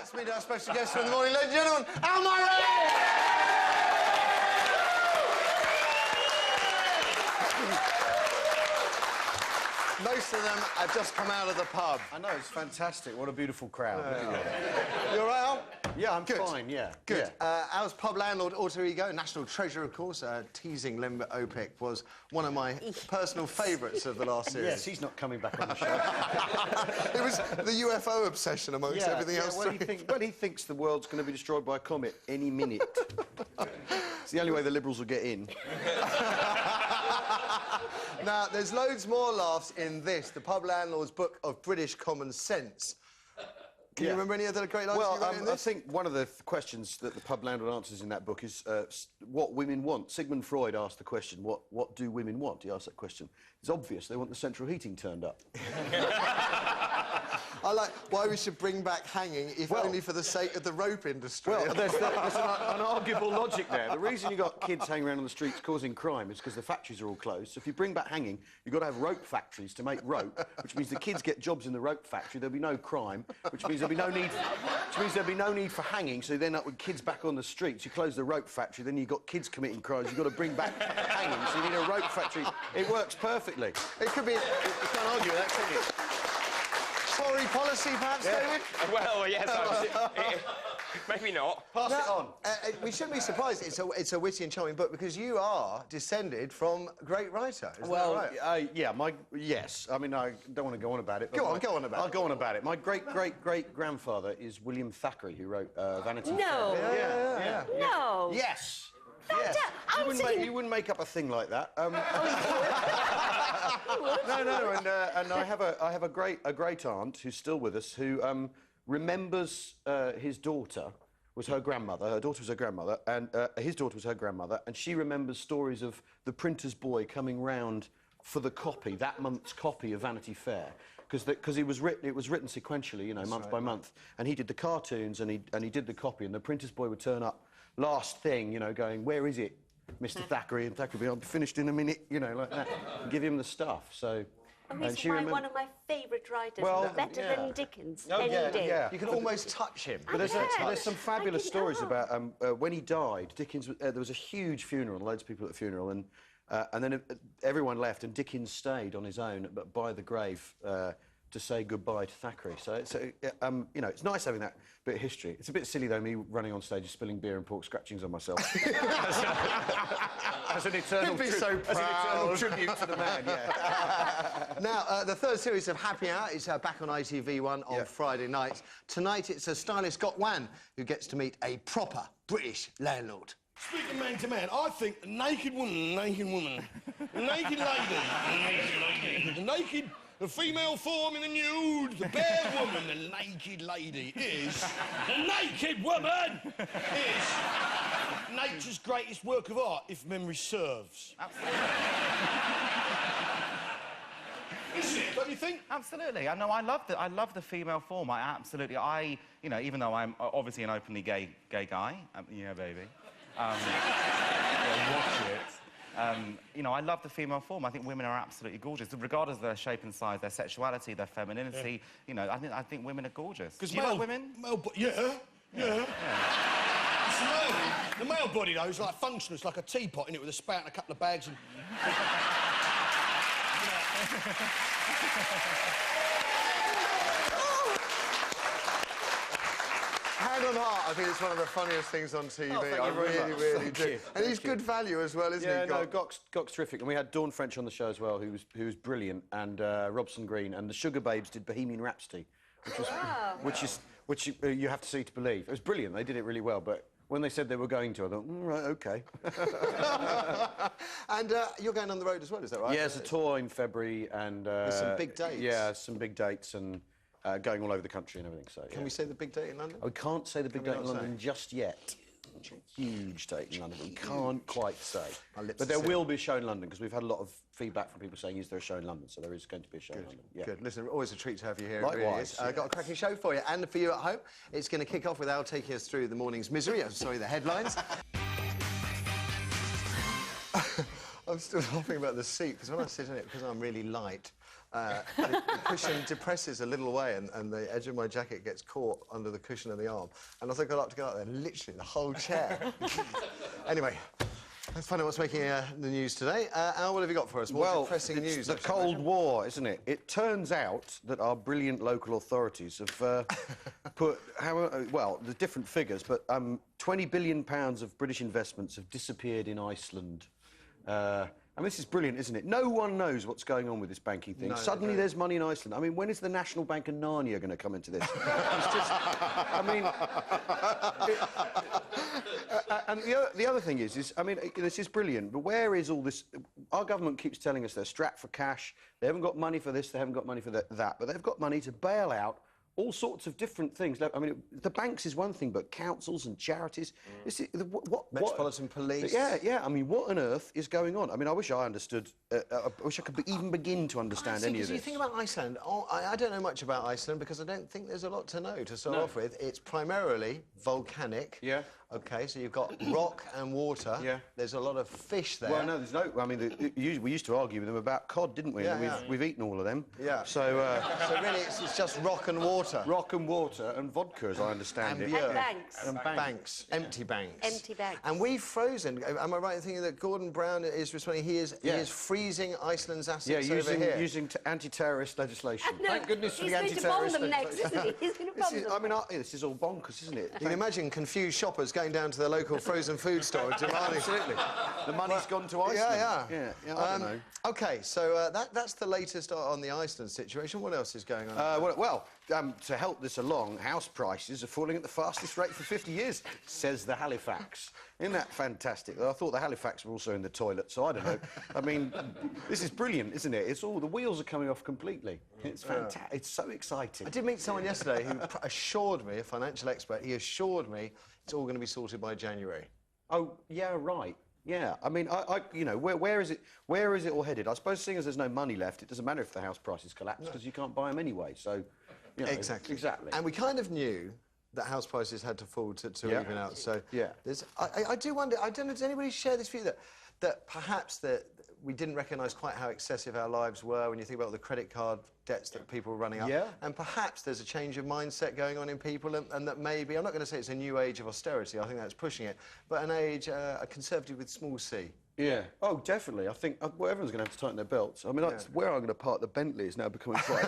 Let's meet our special guest for the morning, ladies and gentlemen, Al Murray! Most of them have just come out of the pub. I know, it's fantastic. What a beautiful crowd. You all right, Al? Yeah, I'm fine, yeah. Good. Yeah. Al's Pub Landord alter ego, national treasure, of course, teasing Limber Opic, was one of my personal favourites of the last series. Yes, he's not coming back on the show. It was the UFO obsession amongst everything else. When he thinks the world's going to be destroyed by a comet any minute. It's the only way the Liberals will get in. Now, there's loads more laughs in this, the Pub Landlord's book of British common sense. Can you remember any other great lines you wrote in this? I think one of the questions that the Pub Landord answers in that book is what women want. Sigmund Freud asked the question, what do women want? He asked that question. It's obvious, they want the central heating turned up. I like why we should bring back hanging, if only for the sake of the rope industry. Well, there's an arguable logic there. The reason you've got kids hanging around on the streets causing crime is because the factories are all closed. So if you bring back hanging, you've got to have rope factories to make rope, which means the kids get jobs in the rope factory, there'll be no crime, which means there'll be no need for hanging, so you end up with kids back on the streets. You close the rope factory, then you've got kids committing crimes, you've got to bring back hanging, so you need a rope factory. It works perfectly. It could be... You can't argue with that, can you? Tory policy, perhaps, David? Well, yes, maybe not. Pass it on. We shouldn't be surprised it's a witty and charming book, because you are descended from a great writer, isn't that right? Yes. I mean, I don't want to go on about it. Go on about it. I'll go on about it. My great-great-great-grandfather is William Thackeray, who wrote Vanity No. Fair. Yeah. No. Yes. Yes. You wouldn't make up a thing like that. No, and I have a great aunt who's still with us who remembers his daughter was her grandmother. Her daughter was her grandmother, and his daughter was her grandmother, and she remembers stories of the printer's boy coming round for the copy, that month's copy of Vanity Fair, because it was written sequentially, you know, month by month, and he did the cartoons and he did the copy, and the printer's boy would turn up last thing, you know, going, "Where is it, Mr. Thackeray?" And Thackeray would be, "I'll be finished in a minute," you know, like that, and give him the stuff. So. And he's one of my favourite writers, better than Dickens. Oh, yeah. You can almost touch him. But there's some fabulous stories about when he died. Dickens, there was a huge funeral, loads of people at the funeral, and then everyone left, and Dickens stayed on his own by the grave to say goodbye to Thackeray. So it's you know, it's nice having that bit of history. It's a bit silly though, me running on stage spilling beer and pork scratchings on myself. as an eternal tribute to the man. Yeah. Now, the third series of Happy Hour is back on ITV1 on Friday nights. Tonight, it's a stylish Scott Wan who gets to meet a proper British landlord. Speaking man to man, I think a naked woman, a naked lady, the female form in the nude, the bare woman, the naked lady is... The naked woman is nature's greatest work of art, if memory serves. Absolutely. Isn't it, don't you think? Absolutely. I know, I love the female form. You know, even though I'm obviously an openly gay guy, yeah, baby. Watch it. You know, I love the female form. I think women are absolutely gorgeous, regardless of their shape and size, their sexuality, their femininity. Yeah. You know, I think women are gorgeous. Do you like women? Yeah. The male body, though, is like functional. It's like a teapot in it with a spout and a couple of bags and... Hand on heart, I think it's one of the funniest things on TV. I really do. And he's good value as well, isn't he? Yeah, no, Gok's terrific. And we had Dawn French on the show as well, who was brilliant, and Robson Green, and the Sugar Babes did Bohemian Rhapsody, which you have to see to believe. It was brilliant. They did it really well, but when they said they were going to, I thought, right, OK. And you're going on the road as well, is that right? Yeah, it's a tour in February, and... There's some big dates. Yeah, some big dates, and going all over the country and everything, so... Can we say the big date in London? We can't say the big date in London just yet. Huge date in London, we can't quite say. But there will be a show in London, because we've had a lot of feedback from people saying, is there a show in London? So there is going to be a show in London. Yeah. Good. Listen, always a treat to have you here. Likewise. I've got a cracking show for you, and for you at home. It's going to kick off with Al taking us through the morning's misery. I'm sorry, the headlines. I'm still laughing about the seat, because when I sit in it, because I'm really light, the cushion depresses a little way and the edge of my jacket gets caught under the cushion of the arm. And as I got up to go up there, literally the whole chair. Anyway, let's find out what's making the news today. Al, what have you got for us? More depressing news. It's the Cold War, isn't it? It turns out that our brilliant local authorities have put, the different figures, but £20 billion of British investments have disappeared in Iceland. I mean, this is brilliant, isn't it? No one knows what's going on with this banking thing. No, Suddenly there's money in Iceland. I mean, when is the National Bank of Narnia going to come into this? It's just... I mean... and the other thing is, I mean, this is brilliant, but where is all this... Our government keeps telling us they're strapped for cash, they haven't got money for this, they haven't got money for that, but they've got money to bail out all sorts of different things. I mean, the banks is one thing, but councils and charities... Metropolitan Police. Yeah. I mean, what on earth is going on? I mean, I wish I understood... I wish I could even begin to understand any of this. You think about Iceland... I don't know much about Iceland because I don't think there's a lot to know to start off with. It's primarily volcanic. Yeah. OK, so you've got rock and water. Yeah. There's a lot of fish there. Well, no, there's no... I mean, we used to argue with them about cod, didn't we? Yeah, We've eaten all of them. Yeah. So... so really, it's just rock and water. Rock and water and vodka, as I understand it. And banks. And banks. Empty banks. Empty banks. And we've frozen. Am I right in thinking that Gordon Brown is responding? He is freezing Iceland's assets over here. Using anti-terrorist legislation. No, Thank goodness for the He's anti-terrorist going to bomb them next, isn't he? He's going to bomb them. I mean, this is all bonkers, isn't it? You can imagine confused shoppers going down to their local frozen food store demanding... Absolutely. The money's gone to Iceland. Yeah. I don't know. OK, so that's the latest on the Iceland situation. What else is going on? To help this along, house prices are falling at the fastest rate for 50 years, says the Halifax. Isn't that fantastic? I thought the Halifax were also in the toilet, so I don't know. I mean, this is brilliant, isn't it? It's all... The wheels are coming off completely. It's fantastic. It's so exciting. I did meet someone yesterday who assured me, a financial expert, he assured me it's all going to be sorted by January. Oh, yeah, right. Yeah, I mean, you know, where is it all headed? I suppose seeing as there's no money left, it doesn't matter if the house prices collapse because you can't buy them anyway, so... You know, Exactly. And we kind of knew that house prices had to fall to even out. So I do wonder. I don't know. Does anybody share this view that perhaps that we didn't recognise quite how excessive our lives were when you think about all the credit card debts that people were running up? Yeah. And perhaps there's a change of mindset going on in people, and that maybe I'm not going to say it's a new age of austerity. I think that's pushing it, but an age a conservative with small c. Yeah. Oh, definitely. I think everyone's going to have to tighten their belts. I mean, that's where I'm going to park the Bentley is now becoming quite...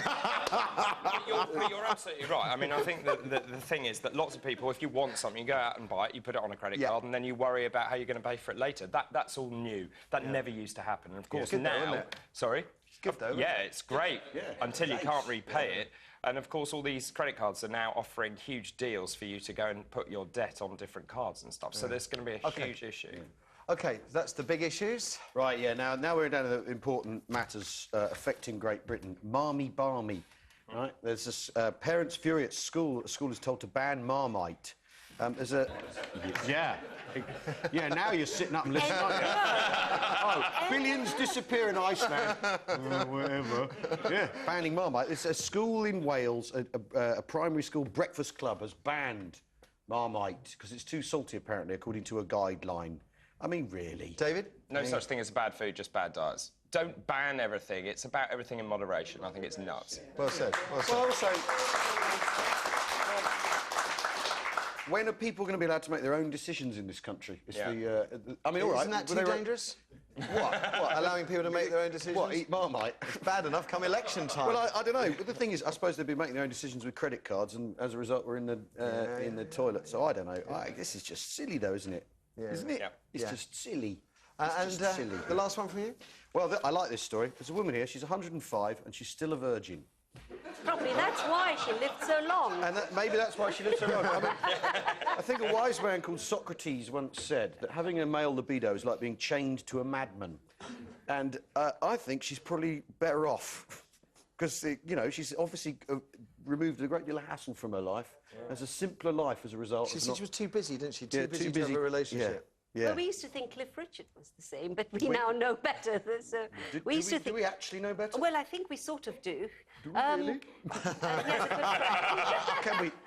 You're absolutely right. I mean, I think the thing is that lots of people, if you want something, you go out and buy it, you put it on a credit card, and then you worry about how you're going to pay for it later. That's all new. That never used to happen. And of course, now... Sorry? It's good, though. Yeah, it's great until you can't repay it. And, of course, all these credit cards are now offering huge deals for you to go and put your debt on different cards and stuff. So there's going to be a huge issue. Yeah. OK, that's the big issues. Right, yeah, now we're down to the important matters affecting Great Britain. Marmy-barmy, right? There's this parents' fury at school. The school is told to ban Marmite. There's a... Yeah. Yeah, now you're sitting up and listening, aren't you? Oh, billions disappear in Iceland. Whatever. Yeah, banning Marmite. It's a school in Wales, a primary school breakfast club has banned Marmite because it's too salty, apparently, according to a guideline. I mean, really. David? No such thing as bad food, just bad diets. Don't ban everything. It's about everything in moderation. I think it's nuts. Well said. Well, also... when are people going to be allowed to make their own decisions in this country? I mean, all right... Isn't that too dangerous? What? Allowing people to make their own decisions? What, eat Marmite? It's bad enough come election time. Well, I don't know. But the thing is, I suppose they'd be making their own decisions with credit cards, and as a result, we're in the toilet. So I don't know. This is just silly, though, isn't it? Yeah. Isn't it? Yeah. It's just silly. Silly. The last one from you? Well, I like this story. There's a woman here, she's 105, and she's still a virgin. Probably that's why she lived so long. And maybe that's why she lived so long. I mean, I think a wise man called Socrates once said that having a male libido is like being chained to a madman. And I think she's probably better off. Because, you know, she's obviously removed a great deal of hassle from her life. Has a simpler life as a result. She said she was too busy, didn't she? Too busy to have a relationship. Yeah. Well, we used to think Cliff Richard was the same, but we now know better. So do we actually know better? Well, I think we sort of do. Do we really?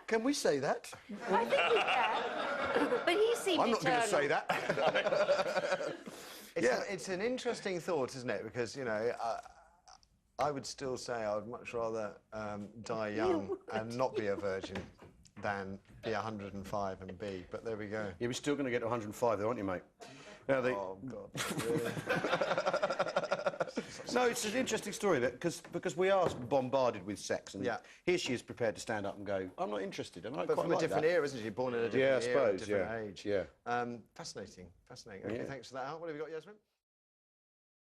Can we say that? I think we can. But he seemed I'm not going to say that. It's an interesting thought, isn't it? Because, you know, I would still say I would much rather die young and not be a virgin than be 105 and be. But there we go. Yeah, we're still going to get to 105, though, aren't you, mate? Now, Oh God, really? No, it's an interesting story because we are bombarded with sex, and Yeah. here she is prepared to stand up and go, "I'm not interested," and I But quite from like a different that. era, isn't she? Born in a different Yeah, I era, suppose, different yeah. age. Yeah. Fascinating, fascinating. Okay, Yeah. thanks for that. What have you got, Yasmin?